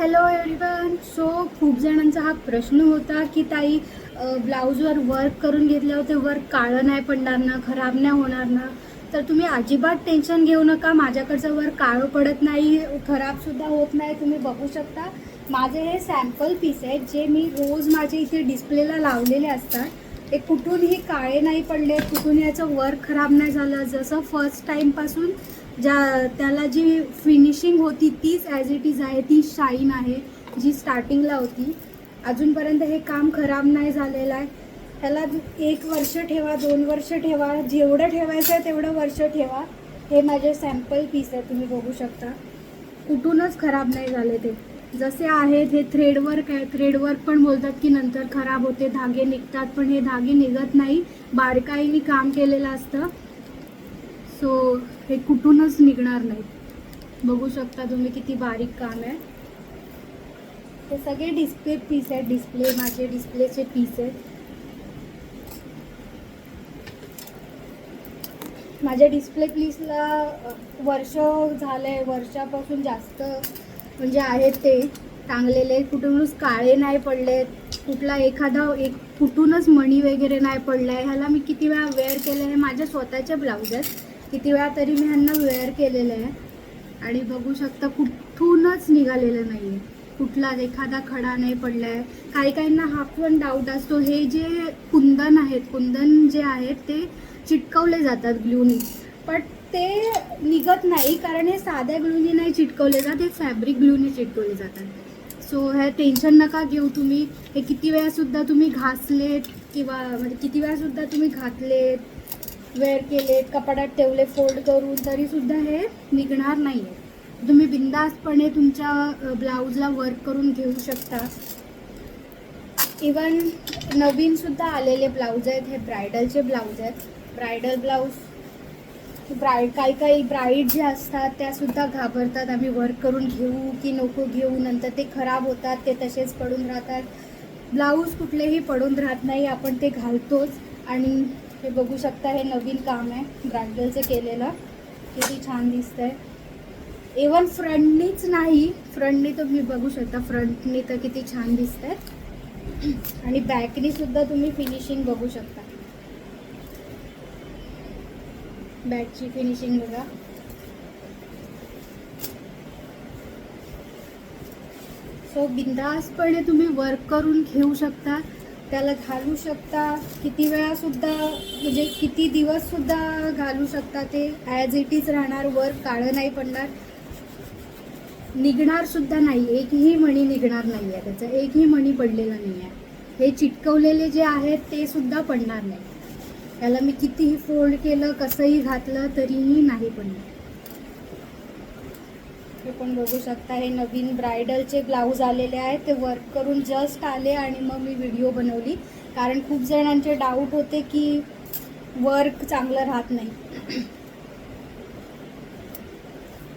Hello everyone. So खूप जणांचा हा प्रश्न होता की ताई ब्लाऊजवर वर्क करून घेतल्यावर ते वर्क काळं नाही पडणार ना, खराब नाही होणार ना. तर तुम्ही अजिबात टेन्शन घेऊ नका. माझ्याकडचं वर्क काळं पडत नाही, खराबसुद्धा होत नाही. तुम्ही बघू शकता माझे हे सॅम्पल पीस आहेत जे मी रोज माझे इथे डिस्प्लेला लावलेले असतात. ते कुठूनही काळे नाही पडले, कुठून याचं वर्क खराब नाही झालं. जसं फर्स्ट टाईमपासून त्याला जी फिनिशिंग होती तीच ॲज इट इज आहे, ती शाईन आहे जी स्टार्टिंगला होती. अजूनपर्यंत हे काम खराब नाही झालेलं आहे. ह्याला 1 वर्ष ठेवा, 2 वर्ष ठेवा, जेवढं ठेवायचं आहे तेवढं वर्ष ठेवा. हे माझे सॅम्पल पीस आहे, तुम्ही बघू शकता. कुठूनच खराब नाही झाले, ते जसे आहेत. हे थ्रेडवर्क आहे. थ्रेडवर्क पण बोलतात की नंतर खराब होते, धागे निघतात, पण हे धागे निघत नाही. बारकाईने काम केलेलं असतं. सो हे कुठूनच निघणार नाहीत. बघू शकता तुम्ही किती बारीक काम आहे. हे सगळे डिस्प्ले पीस आहेत. माझे डिस्प्लेचे पीस आहेत. माझ्या डिस्प्ले पीसला वर्ष झालंय, वर्षापासून जास्त म्हणजे आहेत ते टांगलेले. कुठूनच काळे नाही पडलेत, कुठला एक कुठूनच मणी वगैरे नाही पडला आहे. ह्याला मी किती वेळा वेअर केलं आहे. माझ्या स्वतःचे ब्लाऊज आहेत, किती वेळा तरी मी ह्यांना वेअर केलेलं आहे. आणि बघू शकता कुठूनच निघालेलं नाही आहे, कुठला एखादा खडा नाही पडला आहे. काहींना हा पण डाऊट असतो, हे जे कुंदन जे आहेत ते चिटकवले जातात ग्लूनी, पण ते निघत नाही, कारण हे साध्या ग्लूनी नाही चिटकवले जात, हे फॅब्रिक ग्लूनी चिटकवले जातात. सो हे टेन्शन नका घेऊ तुम्ही. हे किती वेळासुद्धा तुम्ही घासलेत किंवा म्हणजे किती वेळासुद्धा तुम्ही घातलेत, वेअर केलेत, कपाटात ठेवले फोल्ड करून, तरीसुद्धा हे निघणार नाही आहे. तुम्ही बिंदास्तपणे तुमच्या ब्लाऊजला वर्क करून घेऊ शकता. इवन नवीनसुद्धा आलेले ब्लाऊज आहेत. हे ब्रायडलचे ब्लाऊज आहेत. ब्रायडल ब्लाऊज काही ब्राईड जे असतात त्यासुद्धा घाबरतात, आम्ही वर्क करून घेऊ की नको घेऊ, नंतर ते खराब होतात, ते तसेच पडून राहतात. ब्लाऊज कुठलेही पडून राहत नाही, आपण ते घालतोच. आणि हे बघू शकता, हे नवीन काम आहे ब्रायडलचं केलेलं, किती छान दिसतंय. इवन फ्रंटनीच नाही, फ्रंटनी तुम्ही बघू शकता, फ्रंटनी तर किती छान दिसतंय. आणि बॅकनी सुद्धा तुम्ही फिनिशिंग बघू शकता. बॅकची फिनिशिंग बघा. सो बिंदासपणे तुम्ही वर्क करून घेऊ शकता, त्याला घालू शकता, किती वेळासुद्धा म्हणजे किती दिवससुद्धा घालू शकता. ते ॲज इट इज राहणार, वर्क काळं नाही पडणार, निघणारसुद्धा नाही, एकही मणी निघणार नाही आहे, त्याचा एकही मणी पडलेला नाही आहे. हे चिटकवलेले जे आहेत ते सुद्धा पडणार नाही. त्याला मी कितीही फोल्ड केलं, कसंही घातलं तरीही नाही पडणार. हे पण बघू शकता, हे नवीन ब्रायडलचे ब्लाऊज आलेले आहेत, ते वर्क करून जस्ट आले आणि मग मी व्हिडिओ बनवली, कारण खूप जणांचे डाऊट होते की वर्क चांगलं राहत नाही.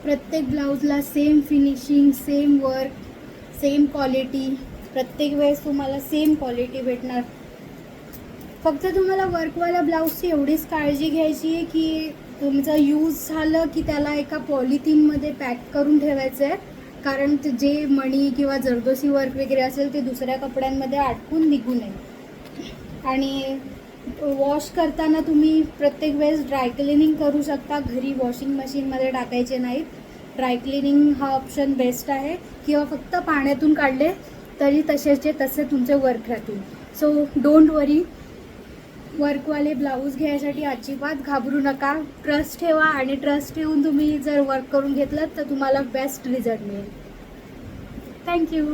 प्रत्येक ब्लाऊजला same finishing, same work, same quality, प्रत्येक वेळेस तुम्हाला सेम क्वालिटी भेटणार. फक्त तुम्हाला वर्कवाल्या ब्लाऊजची एवढीच काळजी घ्यायची आहे की तुमचं यूज झालं की त्याला एका पॉलिथिनमध्ये पॅक करून ठेवायचं आहे, कारण जे मणी किंवा जरदोसी वर्क वगैरे असेल ते दुसऱ्या कपड्यांमध्ये अडकून निघू नये. आणि वॉश करताना तुम्ही प्रत्येक वेळेस ड्राय क्लिनिंग करू शकता, घरी वॉशिंग मशीनमध्ये टाकायचे नाहीत. ड्राय क्लिनिंग हा ऑप्शन बेस्ट आहे, किंवा फक्त पाण्यातून काढले तरी तसेचे तसे तुमचे वर्क राहतील. सो डोंट वरी, वर्कवाले ब्लाऊज घ्यायसाठी अजिबात घाबरू नका. ट्रस्ट ठेवा, आणि ट्रस्ट ठेवून तुम्ही जर वर्क करून घेतलं तर तुम्हाला बेस्ट रिझल्ट मिळेल. थँक्यू.